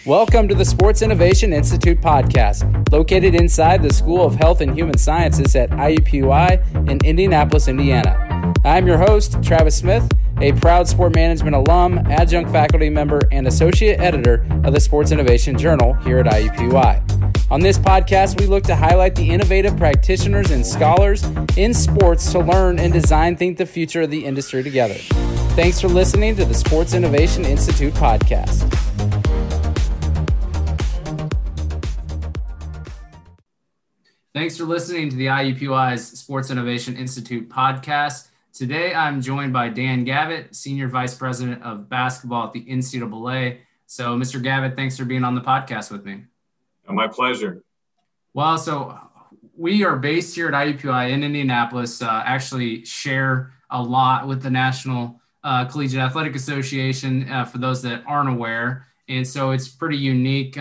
Welcome to the Sports Innovation Institute podcast, located inside the School of Health and Human Sciences at IUPUI in Indianapolis, Indiana. I'm your host, Travis Smith, a proud sport management alum, adjunct faculty member, and associate editor of the Sports Innovation Journal here at IUPUI. On this podcast, we look to highlight the innovative practitioners and scholars in sports to learn and think the future of the industry together. Thanks for listening to the Sports Innovation Institute podcast. Thanks for listening to the IUPUI's Sports Innovation Institute podcast. Today, I'm joined by Dan Gavitt, Senior Vice President of Basketball at the NCAA. So, Mr. Gavitt, thanks for being on the podcast with me. My pleasure. Well, so we are based here at IUPUI in Indianapolis, actually share a lot with the National Collegiate Athletic Association, for those that aren't aware. And so it's pretty unique.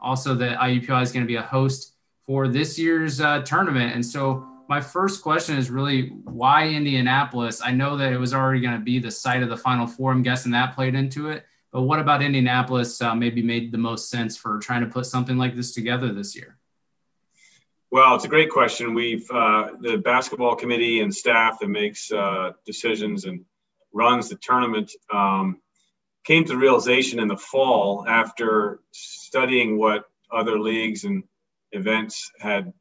Also, that IUPUI is going to be a host for this year's tournament. And so my first question is really, why Indianapolis? I know that it was already going to be the site of the Final Four. I'm guessing that played into it. But what about Indianapolis maybe made the most sense for trying to put something like this together this year? Well, it's a great question. We've the basketball committee and staff that makes decisions and runs the tournament came to the realization in the fall, after studying what other leagues and events had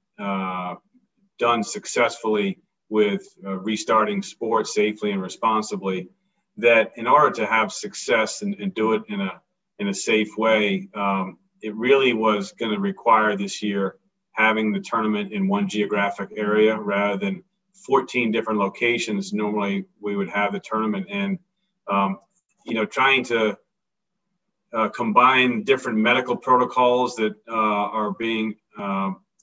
done successfully with restarting sports safely and responsibly, that in order to have success and do it in a safe way, it really was going to require this year having the tournament in one geographic area rather than 14 different locations. Normally we would have the tournament, and trying to combine different medical protocols that are being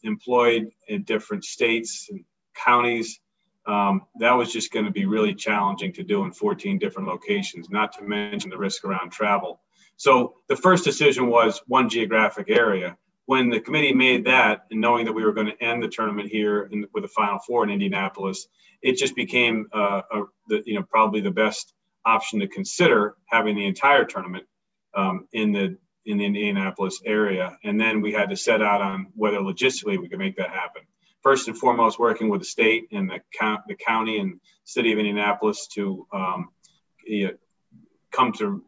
employed in different states and counties. That was just going to be really challenging to do in 14 different locations, not to mention the risk around travel. So the first decision was one geographic area. When the committee made that, and knowing that we were going to end the tournament here with the Final Four in Indianapolis, it just became probably the best option to consider, having the entire tournament in the Indianapolis area. And then we had to set out on whether logistically we could make that happen. First and foremost, working with the state and the county and city of Indianapolis to come to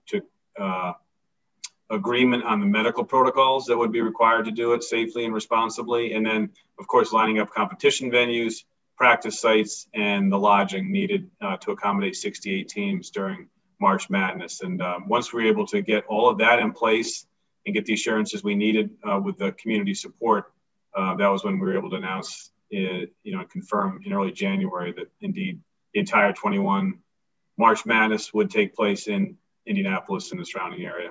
agreement on the medical protocols that would be required to do it safely and responsibly. And then, of course, lining up competition venues, practice sites, and the lodging needed to accommodate 68 teams during March Madness. And once we were able to get all of that in place and get the assurances we needed with the community support, that was when we were able to announce, confirm in early January that indeed the entire 21 March Madness would take place in Indianapolis and the surrounding area.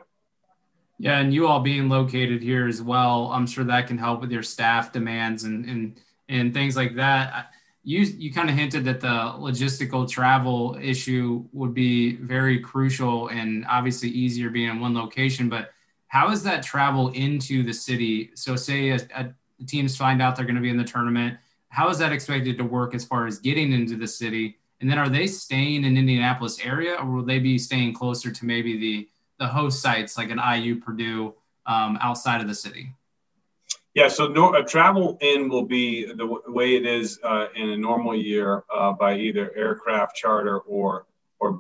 Yeah, and you all being located here as well, I'm sure that can help with your staff demands and things like that. You kind of hinted that the logistical travel issue would be very crucial and obviously easier being in one location, but how is that travel into the city? So say the teams find out they're going to be in the tournament, how is that expected to work as far as getting into the city? And then are they staying in Indianapolis area, or will they be staying closer to maybe the host sites like an IU Purdue outside of the city? Yeah, so travel in will be the way it is in a normal year by either aircraft charter or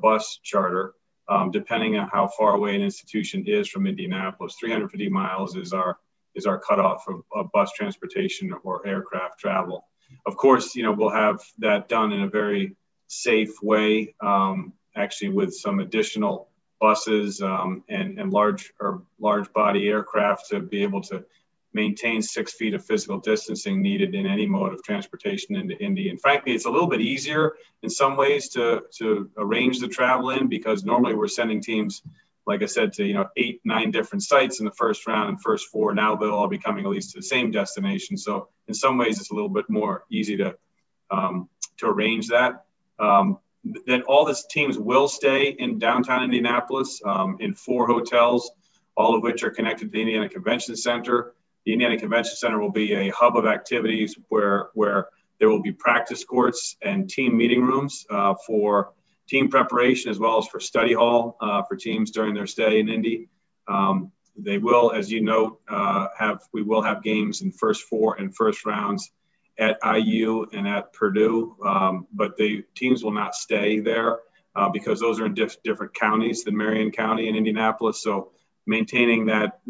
bus charter, depending on how far away an institution is from Indianapolis. 350 miles is our cutoff of bus transportation or aircraft travel. Of course, we'll have that done in a very safe way, actually with some additional buses and large body aircraft to be able to maintain 6 feet of physical distancing needed in any mode of transportation into Indy. And frankly, it's a little bit easier in some ways to arrange the travel in, because normally we're sending teams, like I said, to 8-9 different sites in the first round and first four. Now they'll all be coming at least to the same destination. So in some ways, it's a little bit more easy to arrange that. Then all these teams will stay in downtown Indianapolis in 4 hotels, all of which are connected to the Indiana Convention Center. The Indiana Convention Center will be a hub of activities where there will be practice courts and team meeting rooms for team preparation, as well as for study hall for teams during their stay in Indy. They will, as you note, we will have games in first four and first rounds at IU and at Purdue, but the teams will not stay there because those are in different counties than Marion County and Indianapolis. So maintaining that,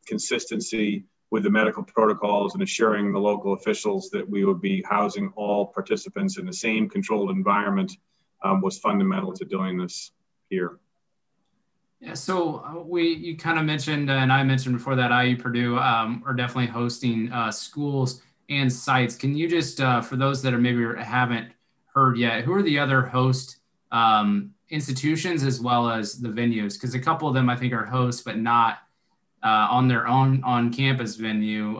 consistency with the medical protocols and assuring the local officials that we would be housing all participants in the same controlled environment was fundamental to doing this here. Yeah, so you kind of mentioned, and I mentioned before that IU Purdue are definitely hosting schools and sites. Can you just, for those that are maybe haven't heard yet, who are the other host institutions as well as the venues? Because a couple of them I think are hosts, but not on their own on-campus venue.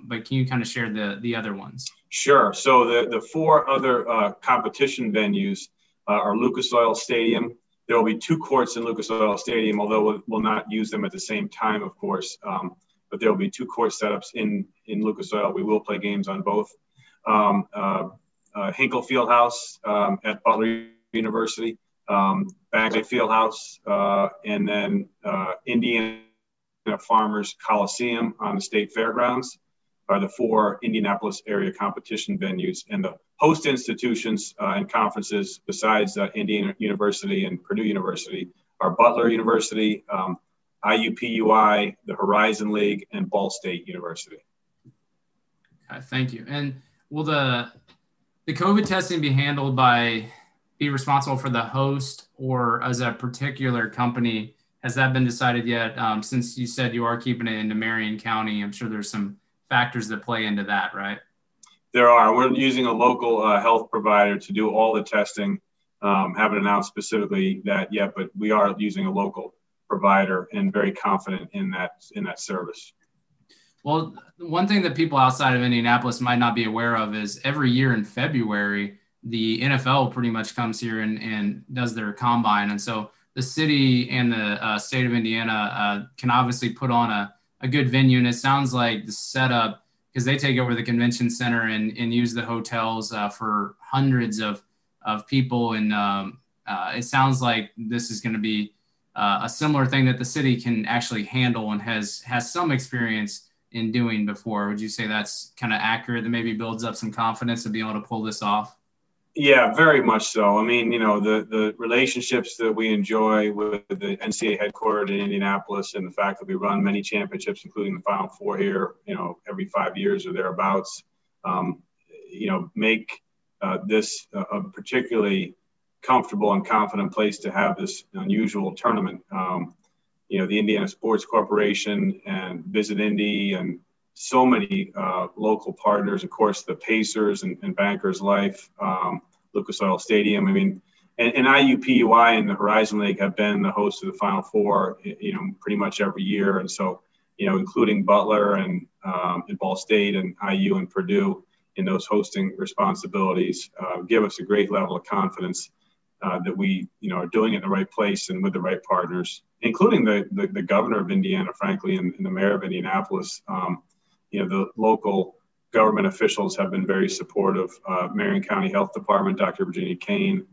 But can you kind of share the other ones? Sure. So the four other competition venues are Lucas Oil Stadium. There will be two courts in Lucas Oil Stadium, although we'll not use them at the same time, of course. But there will be two court setups in Lucas Oil. We will play games on both. Hinkle Fieldhouse at Butler University, Bagley Fieldhouse, and then Indiana Farmers Coliseum on the State Fairgrounds are the four Indianapolis area competition venues. And the host institutions and conferences besides Indiana University and Purdue University are Butler University, IUPUI, the Horizon League, and Ball State University. Thank you. And will the COVID testing be responsible for the host or as a particular company? Has that been decided yet? Since you said you are keeping it into Marion County, I'm sure there's some factors that play into that, right? There are. We're using a local health provider to do all the testing. Haven't announced specifically that yet, but we are using a local provider and very confident in that service. Well, one thing that people outside of Indianapolis might not be aware of is every year in February, the NFL pretty much comes here and does their combine. And so the city and the state of Indiana can obviously put on a good venue. And it sounds like the setup, because they take over the convention center and use the hotels for hundreds of people. And it sounds like this is going to be a similar thing that the city can actually handle and has some experience in doing before. Would you say that's kind of accurate, that maybe builds up some confidence to be able to pull this off? Yeah, very much so. I mean, the relationships that we enjoy with the NCAA headquartered in Indianapolis and the fact that we run many championships, including the Final Four here, every 5 years or thereabouts, make this a particularly comfortable and confident place to have this unusual tournament. The Indiana Sports Corporation and Visit Indy and so many local partners, of course, the Pacers and Bankers Life, Lucas Oil Stadium. I mean, and IUPUI and the Horizon League have been the host of the Final Four, pretty much every year. And so, including Butler and Ball State and IU and Purdue in those hosting responsibilities, give us a great level of confidence that we, are doing it in the right place and with the right partners, including the governor of Indiana, frankly, and the mayor of Indianapolis. The local government officials have been very supportive. Marion County Health Department, Dr. Virginia Kane.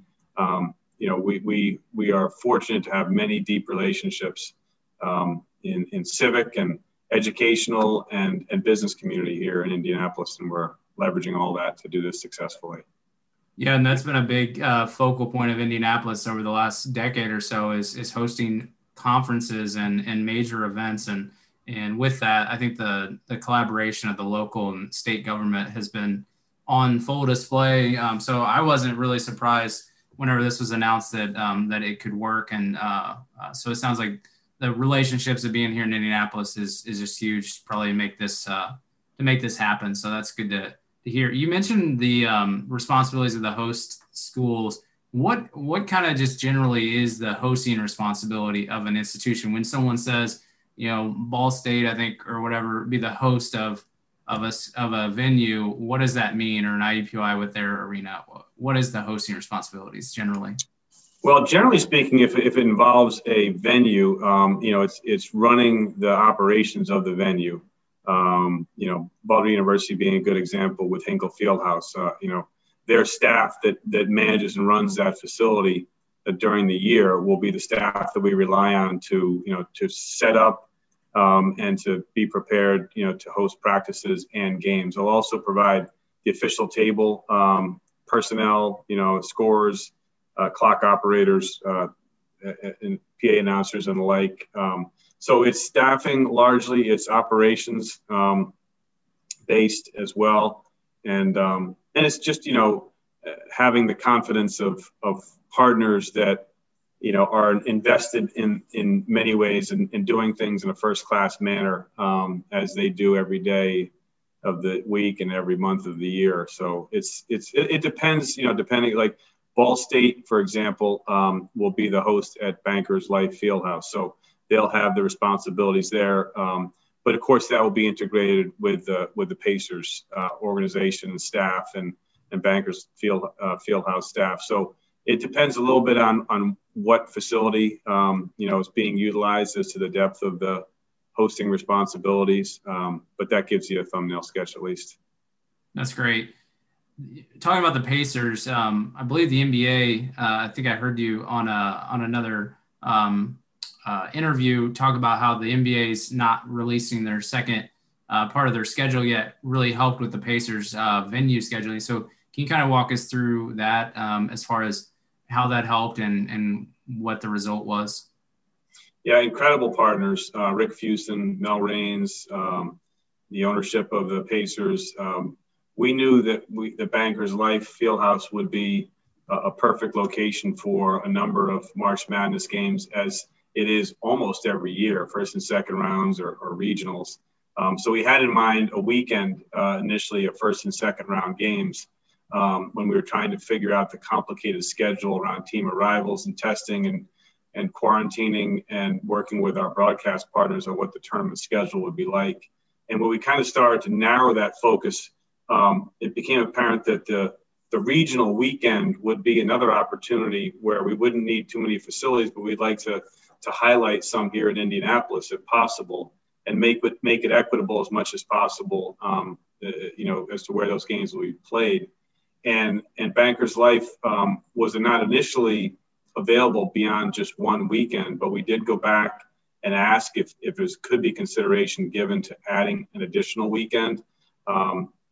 We are fortunate to have many deep relationships in civic and educational and business community here in Indianapolis, and we're leveraging all that to do this successfully. Yeah, and that's been a big focal point of Indianapolis over the last decade or so is hosting conferences and major events. And with that, I think the collaboration of the local and state government has been on full display. So I wasn't really surprised whenever this was announced that it could work. And so it sounds like the relationships of being here in Indianapolis is just huge, probably to make this happen. So that's good to hear. You mentioned the responsibilities of the host schools. What kind of just generally is the hosting responsibility of an institution when someone says, Ball State, I think, or whatever, be the host of a venue? What does that mean? Or an IUPUI with their arena? What is the hosting responsibilities generally? Well, generally speaking, if it involves a venue, it's running the operations of the venue. Butler University being a good example with Hinkle Fieldhouse. Their staff that manages and runs that facility during the year will be the staff that we rely on to set up and to be prepared, to host practices and games. They'll also provide the official table, personnel, scorers, clock operators, and PA announcers and the like. So it's staffing largely, it's operations based as well. And it's just, having the confidence of partners that, are invested in many ways in doing things in a first-class manner, as they do every day of the week and every month of the year. So it depends, depending, like Ball State, for example, will be the host at Bankers Life Fieldhouse. So they'll have the responsibilities there. But of course that will be integrated with the Pacers organization and staff and Bankers Fieldhouse staff. So it depends a little bit on what facility, is being utilized as to the depth of the hosting responsibilities. But that gives you a thumbnail sketch at least. That's great. Talking about the Pacers, I believe the NBA, I think I heard you on another interview talk about how the NBA is not releasing their second part of their schedule yet, really helped with the Pacers venue scheduling. So can you kind of walk us through that as far as how that helped and what the result was? Yeah, incredible partners, Rick Fuson, Mel Raines, the ownership of the Pacers. We knew that the Bankers Life Fieldhouse would be a perfect location for a number of March Madness games, as it is almost every year, first and second rounds or regionals. So we had in mind a weekend initially of first and second round games when we were trying to figure out the complicated schedule around team arrivals and testing and quarantining and working with our broadcast partners on what the tournament schedule would be like. And when we kind of started to narrow that focus, it became apparent that the regional weekend would be another opportunity where we wouldn't need too many facilities, but we'd like to highlight some here in Indianapolis if possible, and make it equitable as much as possible, as to where those games will be played. And Bankers Life was not initially available beyond just one weekend, but we did go back and ask if there could be consideration given to adding an additional weekend,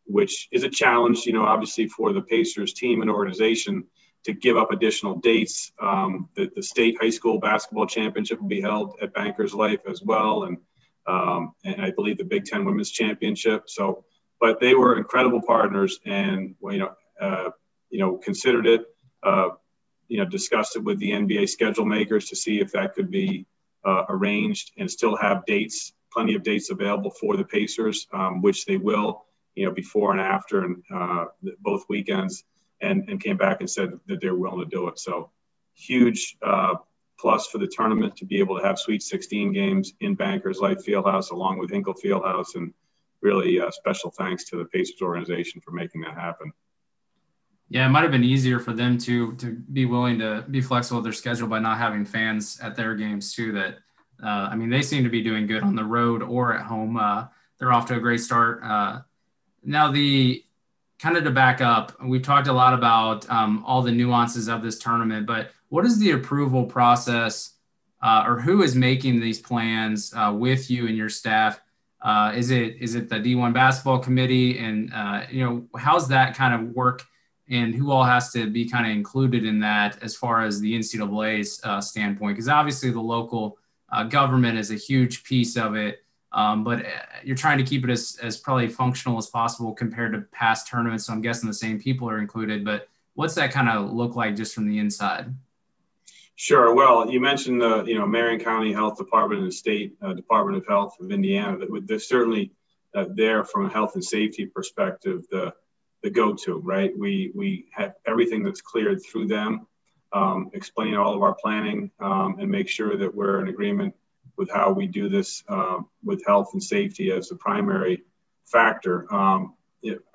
which is a challenge, obviously for the Pacers team and organization to give up additional dates. The state high school basketball championship will be held at Bankers Life as well, and I believe the Big Ten Women's Championship. So, but they were incredible partners, and considered it. Discussed it with the NBA schedule makers to see if that could be arranged and still have dates, plenty of dates available for the Pacers, which they will, before and after and both weekends, and came back and said that they're willing to do it. So huge plus for the tournament to be able to have Sweet 16 games in Bankers Life Fieldhouse along with Hinkle Fieldhouse, and really special thanks to the Pacers organization for making that happen. Yeah, it might have been easier for them to be willing to be flexible with their schedule by not having fans at their games too. That they seem to be doing good on the road or at home. They're off to a great start. Now, the kind of to back up, we've talked a lot about all the nuances of this tournament, but what is the approval process or who is making these plans with you and your staff? Is it the D1 basketball committee? And, how's that kind of work? And who all has to be kind of included in that as far as the NCAA's standpoint? Because obviously the local government is a huge piece of it, but you're trying to keep it as probably functional as possible compared to past tournaments. So I'm guessing the same people are included, but what's that kind of look like just from the inside? Sure. Well, you mentioned the Marion County Health Department and the State Department of Health of Indiana. They're certainly there from a health and safety perspective. The go-to, right? We have everything that's cleared through them, explain all of our planning, and make sure that we're in agreement with how we do this with health and safety as the primary factor.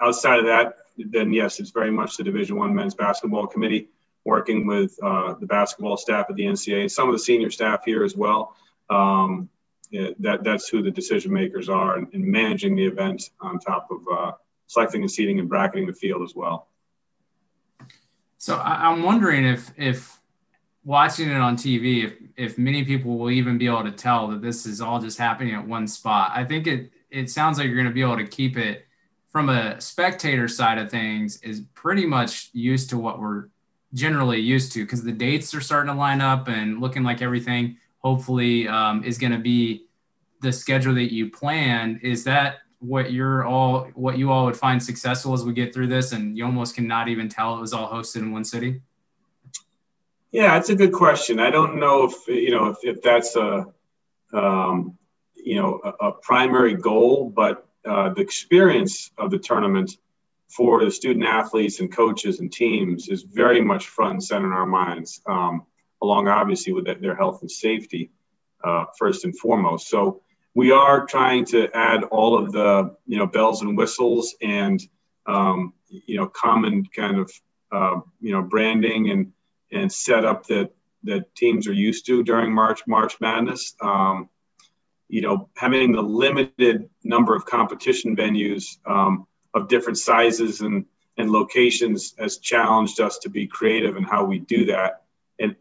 Outside of that, then yes, it's very much the Division I men's basketball committee working with the basketball staff at the NCAA, some of the senior staff here as well. That's who the decision makers are in managing the event on top of selecting and seating and bracketing the field as well. So I'm wondering if watching it on TV, if many people will even be able to tell that this is all just happening at one spot. I think it sounds like you're going to be able to keep it from a spectator side of things is pretty much used to what we're generally used to, because the dates are starting to line up and looking like everything hopefully is going to be the schedule that you planned. Is that what you all would find successful as we get through this, and you almost cannot even tell it was all hosted in one city? Yeah, it's a good question. I don't know if that's a primary goal, but the experience of the tournament for the student athletes and coaches and teams is very much front and center in our minds, along obviously with their health and safety first and foremost. So we are trying to add all of the bells and whistles and common kind of branding and setup that teams are used to during March Madness. Having the limited number of competition venues of different sizes and locations has challenged us to be creative in how we do that, and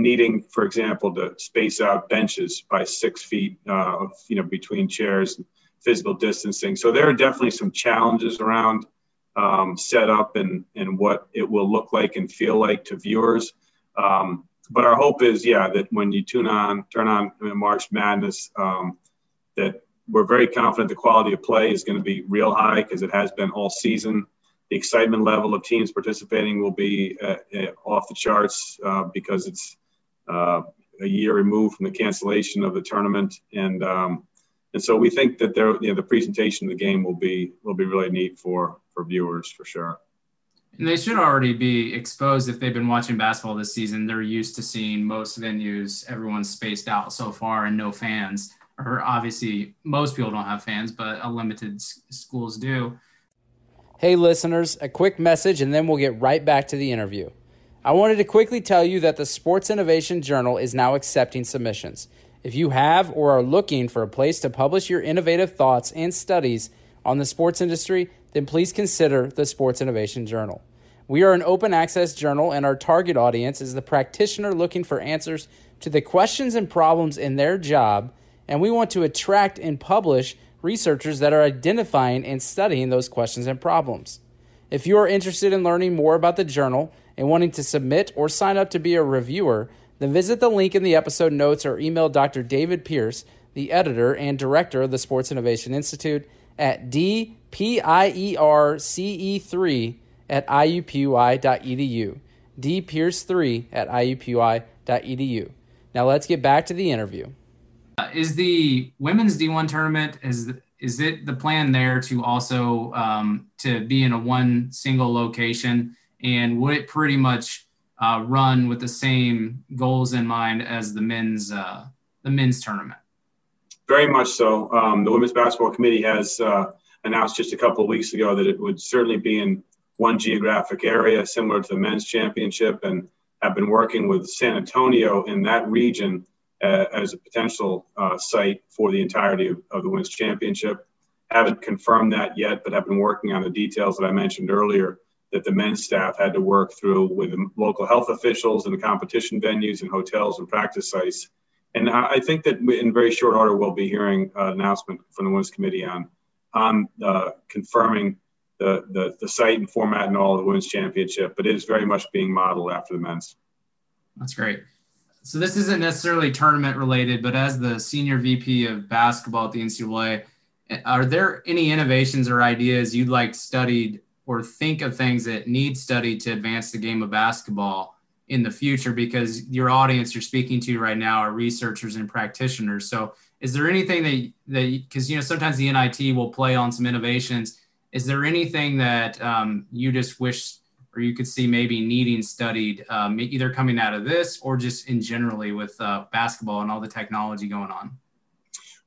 needing, for example, to space out benches by 6 feet between chairs, physical distancing. So there are definitely some challenges around setup and what it will look like and feel like to viewers. But our hope is, that when you turn on March Madness, that we're very confident the quality of play is going to be real high, because it has been all season. The excitement level of teams participating will be off the charts because it's a year removed from the cancellation of the tournament, and so we think that the presentation of the game will be really neat for viewers for sure. And they should already be exposed if they've been watching basketball this season. They're used to seeing most venues, everyone's spaced out so far and no fans. Or obviously, most people don't have fans, but a limited schools do. Hey listeners, a quick message and then we'll get right back to the interview. I wanted to quickly tell you that the Sports Innovation Journal is now accepting submissions. If you have or are looking for a place to publish your innovative thoughts and studies on the sports industry, then please consider the Sports Innovation Journal. We are an open access journal, and our target audience is the practitioner looking for answers to the questions and problems in their job, and we want to attract and publish researchers that are identifying and studying those questions and problems. If you are interested in learning more about the journal and wanting to submit or sign up to be a reviewer, then visit the link in the episode notes or email Dr. David Pierce, the editor and director of the Sports Innovation Institute, at dpierce3@iupui.edu, dpierce3@iupui.edu. Now let's get back to the interview. Is the women's D1 tournament, is it the plan there to also to be in a one single location, and would it pretty much run with the same goals in mind as the men's tournament? Very much so. The Women's Basketball Committee has announced just a couple of weeks ago that it would certainly be in one geographic area, similar to the men's championship, and have been working with San Antonio in that region as a potential site for the entirety of the women's championship. Haven't confirmed that yet, but have been working on the details that I mentioned earlier that the men's staff had to work through with the local health officials and the competition venues and hotels and practice sites. And I think that in very short order, we'll be hearing an announcement from the Women's Committee on confirming the site and format and all of the Women's Championship, but it is very much being modeled after the men's. That's great. So this isn't necessarily tournament related, but as the senior VP of basketball at the NCAA, are there any innovations or ideas you'd like studied, or think of things that need studied to advance the game of basketball in the future? Because your audience you're speaking to right now are researchers and practitioners. So is there anything that because sometimes the NIT will play on some innovations. Is there anything that you just wish, or you could see maybe needing studied, either coming out of this or just in generally with basketball and all the technology going on?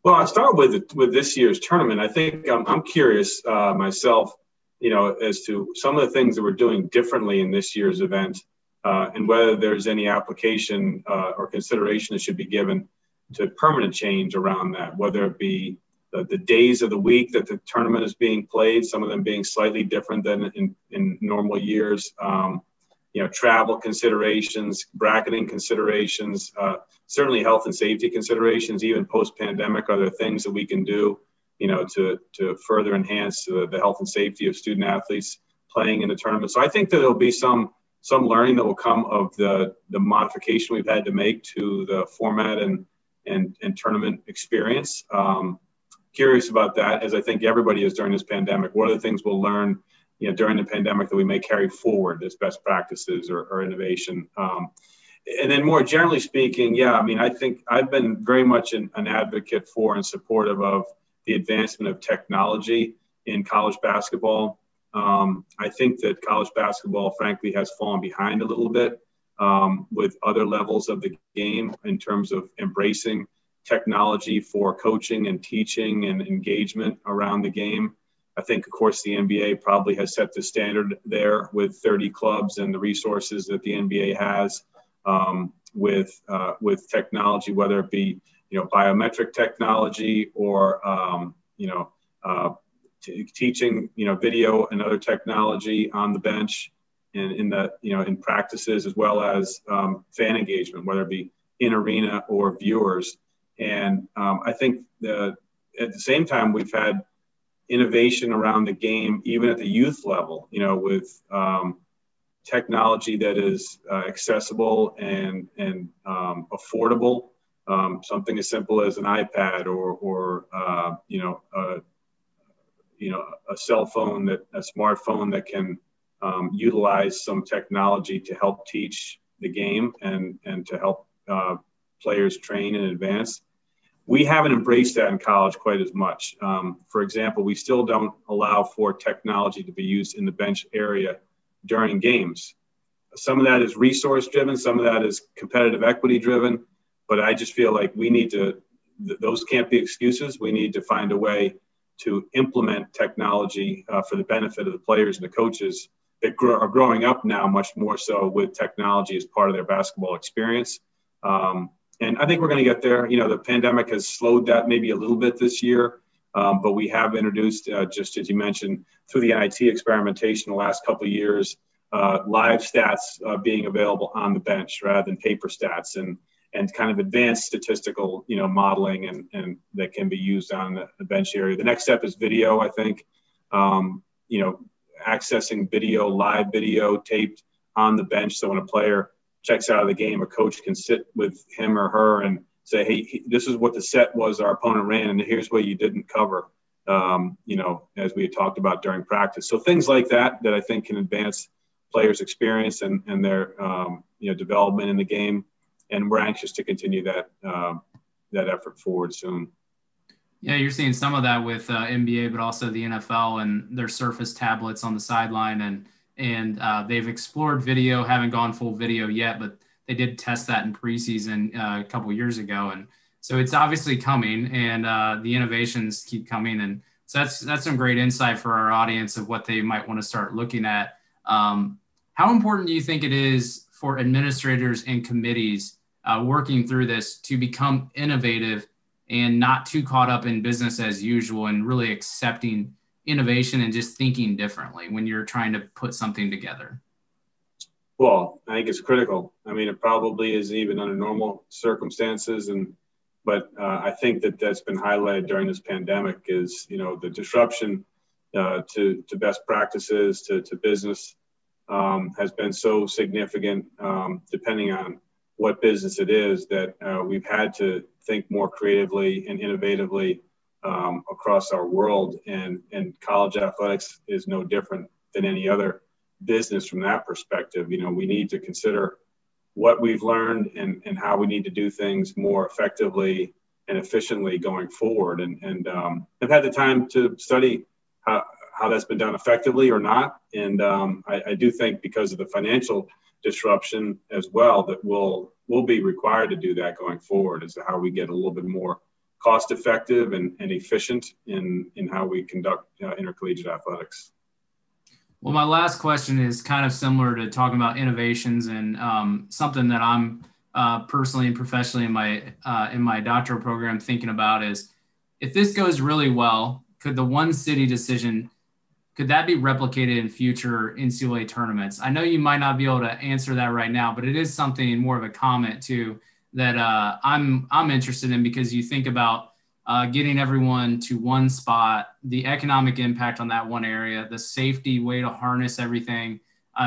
Well, I'll start with this year's tournament. I think I'm curious myself, as to some of the things that we're doing differently in this year's event, and whether there's any application or consideration that should be given to permanent change around that, whether it be the days of the week that the tournament is being played, some of them being slightly different than in normal years, travel considerations, bracketing considerations, certainly health and safety considerations, even post-pandemic. Are there things that we can do, to further enhance the health and safety of student athletes playing in the tournament? So I think that there'll be some learning that will come of the modification we've had to make to the format and tournament experience. Curious about that, as I think everybody is during this pandemic. What are the things we'll learn, during the pandemic that we may carry forward as best practices or innovation? And then more generally speaking, I think I've been very much an advocate for and supportive of the advancement of technology in college basketball. I think that college basketball, frankly, has fallen behind a little bit with other levels of the game in terms of embracing technology for coaching and teaching and engagement around the game. I think, of course, the NBA probably has set the standard there with 30 clubs and the resources that the NBA has with technology, whether it be, biometric technology or, teaching, video and other technology on the bench and in practices, as well as fan engagement, whether it be in arena or viewers. And I think at the same time, we've had innovation around the game, even at the youth level, with technology that is accessible and affordable. Something as simple as an iPad or a cell phone, a smartphone that can utilize some technology to help teach the game and to help players train in advance. We haven't embraced that in college quite as much. For example, we still don't allow for technology to be used in the bench area during games. Some of that is resource driven, some of that is competitive equity driven, but I just feel like those can't be excuses. We need to find a way to implement technology for the benefit of the players and the coaches that are growing up now much more so with technology as part of their basketball experience. And I think we're going to get there. The pandemic has slowed that maybe a little bit this year, but we have introduced, just as you mentioned, through the NIT experimentation the last couple of years, live stats being available on the bench rather than paper stats and kind of advanced statistical, modeling and that can be used on the bench area. The next step is video, I think, accessing live video taped on the bench. So when a player checks out of the game, a coach can sit with him or her and say, hey, this is what the set was our opponent ran, and here's what you didn't cover, as we had talked about during practice. So things like that I think can advance players' experience and their, development in the game. And we're anxious to continue that effort forward soon. Yeah, you're seeing some of that with NBA, but also the NFL and their Surface tablets on the sideline, and they've explored video, haven't gone full video yet, but they did test that in preseason a couple years ago, and so it's obviously coming, and the innovations keep coming, and so that's some great insight for our audience of what they might want to start looking at. How important do you think it is for administrators and committees working through this to become innovative and not too caught up in business as usual and really accepting innovation and just thinking differently when you're trying to put something together? Well, I think it's critical. I mean, it probably is even under normal circumstances, but I think that's been highlighted during this pandemic is, the disruption to best practices, to business has been so significant, depending on what business it is, that we've had to think more creatively and innovatively across our world, and college athletics is no different than any other business from that perspective. We need to consider what we've learned and how we need to do things more effectively and efficiently going forward. And I've had the time to study how that's been done effectively or not. And I do think because of the financial disruption as well, that we'll be required to do that going forward, as to how we get a little bit more cost effective and efficient in how we conduct intercollegiate athletics. Well, my last question is kind of similar to talking about innovations, and something that I'm personally and professionally in my doctoral program thinking about is, if this goes really well, could could that be replicated in future NCAA tournaments? I know you might not be able to answer that right now, but it is something more of a comment too that I'm interested in, because you think about getting everyone to one spot, the economic impact on that one area, the safety way to harness everything.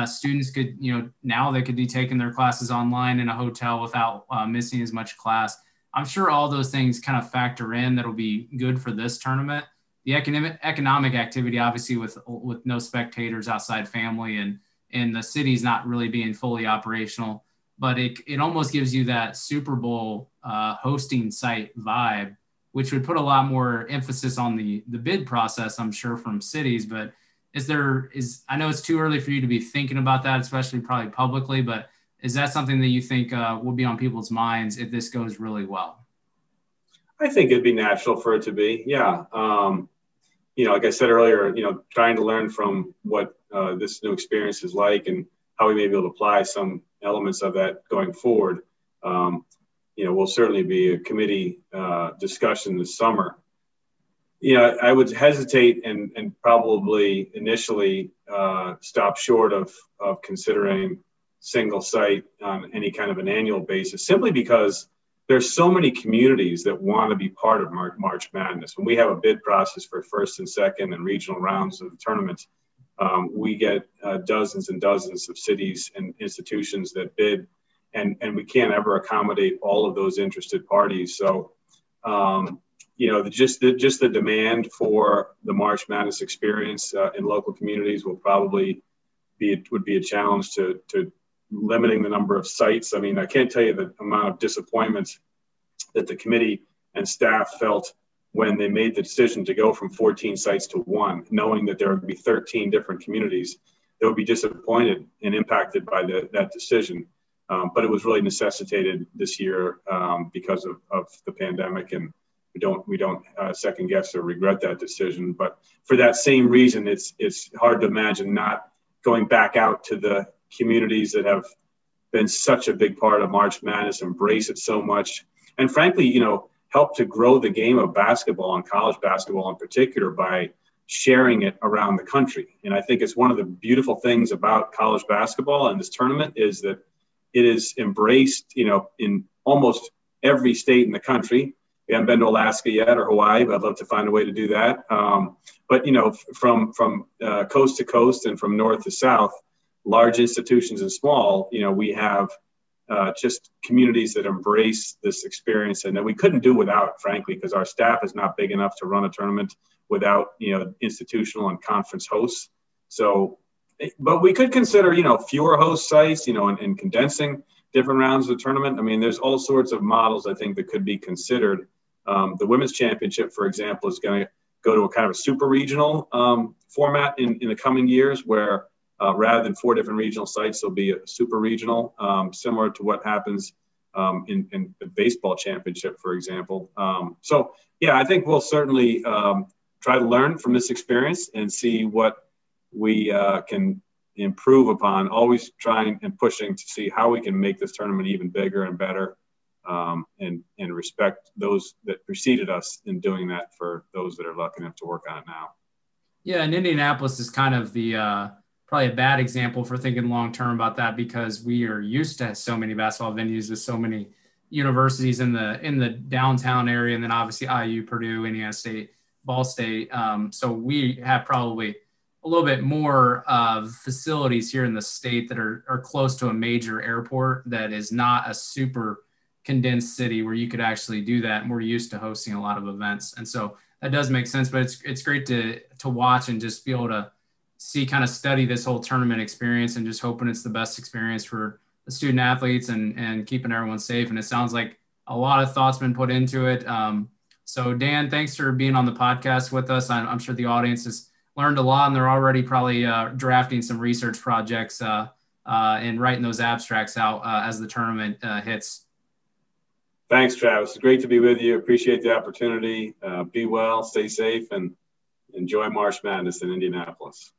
Students could, now they could be taking their classes online in a hotel without missing as much class. I'm sure all those things kind of factor in. That'll be good for this tournament. The economic activity, obviously, with no spectators outside family and the city's not really being fully operational, but it almost gives you that Super Bowl hosting site vibe, which would put a lot more emphasis on the bid process, I'm sure, from cities. But I know it's too early for you to be thinking about that, especially probably publicly, but is that something that you think will be on people's minds if this goes really well? I think it'd be natural for it to be, yeah. Like I said earlier, trying to learn from what this new experience is like and how we may be able to apply some elements of that going forward. Will certainly be a committee discussion this summer. I would hesitate and probably initially stop short of considering single site on any kind of an annual basis, simply because there's so many communities that want to be part of March Madness. When we have a bid process for first and second and regional rounds of the tournament, we get dozens and dozens of cities and institutions that bid, and we can't ever accommodate all of those interested parties. So, just the demand for the March Madness experience in local communities will probably would be a challenge to limiting the number of sites. I mean, I can't tell you the amount of disappointment that the committee and staff felt when they made the decision to go from 14 sites to 1, knowing that there would be 13 different communities that would be disappointed and impacted by that decision. But it was really necessitated this year because of the pandemic, and we don't second guess or regret that decision. But for that same reason, it's hard to imagine not going back out to the communities that have been such a big part of March Madness, embrace it so much, and frankly, help to grow the game of basketball and college basketball in particular by sharing it around the country. And I think it's one of the beautiful things about college basketball and this tournament is that it is embraced, in almost every state in the country. We haven't been to Alaska yet or Hawaii, but I'd love to find a way to do that. But from coast to coast and from north to south, large institutions and small, we have just communities that embrace this experience and that we couldn't do without, frankly, because our staff is not big enough to run a tournament without, institutional and conference hosts. So, but we could consider, fewer host sites, and condensing different rounds of the tournament. I mean, there's all sorts of models, I think, that could be considered. The women's championship, for example, is going to go to a kind of a super regional format in the coming years where rather than 4 different regional sites, there'll be a super regional, similar to what happens in the baseball championship, for example. So, yeah, I think we'll certainly try to learn from this experience and see what we can improve upon, always trying and pushing to see how we can make this tournament even bigger and better, and respect those that preceded us in doing that for those that are lucky enough to work on it now. Yeah, and Indianapolis is kind of the probably a bad example for thinking long-term about that, because we are used to so many basketball venues with so many universities in the downtown area, and then obviously IU, Purdue, Indiana State, Ball State. So we have probably a little bit more of facilities here in the state that are close to a major airport that is not a super condensed city where you could actually do that. And we're used to hosting a lot of events. And so that does make sense, but it's great to watch and just be able to see, kind of study this whole tournament experience and just hoping it's the best experience for the student athletes and keeping everyone safe. And it sounds like a lot of thought's been put into it. So Dan, thanks for being on the podcast with us. I'm sure the audience has learned a lot, and they're already probably drafting some research projects and writing those abstracts out as the tournament hits. Thanks, Travis. It's great to be with you. Appreciate the opportunity. Be well, stay safe, and enjoy March Madness in Indianapolis.